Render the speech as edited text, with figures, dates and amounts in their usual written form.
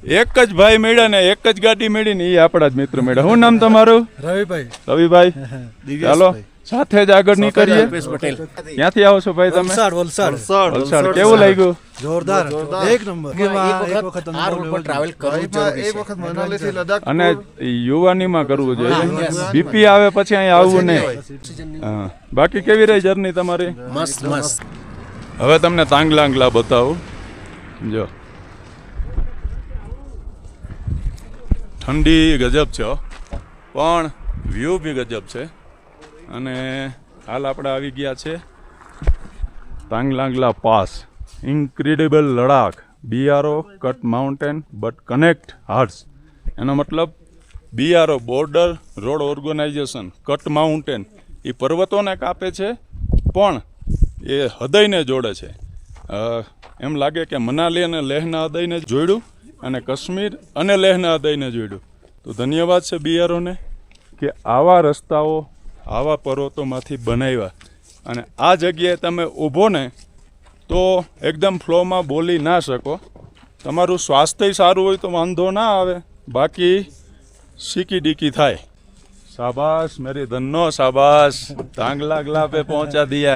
એક જ ભાઈ મળ્યા ને એક જ ગાડી મળી ને એ આપણા જ મિત્ર મળ્યા. શું નામ તમારું? રવિભાઈ. ચાલો સાથે જ આગળ નીકળીએ. ક્યાંથી આવો છો ભાઈ તમે? વલસાડ. કેવું લાગ્યું? જોરદાર, એક નંબર. અને યુવાનીમાં કરવું જોઈએ, બીપી આવે પછી અહીંયા આવવું નહીં. હા, બાકી કેવી રહી જર્ની તમારી? મસ્ત. હવે તમને તાંગલાંગલા બતાવું. જો ઠંડી ગજબ છે પણ વ્યૂ બી ગજબ છે. અને હાલ આપણે આવી ગયા છે Tanglangla pass. Incredible Ladakh, BRO cut mountain but connect hearts. એનો મતલબ BRO border road organisation, cut mountain એ પર્વતોને કાપે છે પણ એ હૃદયને જોડે છે. એમ લાગે કે મનાલી અને લેહના હૃદયને જોડ્યું અને કાશ્મીર અને લેહના હૃદયને જોડ્યું. તો ધન્યવાદ છે BROને કે આવા રસ્તાઓ આવા પર્વતોમાંથી બનાવ્યા. અને આ જગ્યાએ તમે ઊભો ને તો એકદમ ફ્લોમાં બોલી ના શકો. તમારું સ્વાસ્થ્ય સારું હોય તો વાંધો ના આવે, બાકી સીકી ડીકી થાય. શાબાશ મેરી ધન્નો, શાબાશ. તાંગલાંગલા પે પહોંચા દિયા.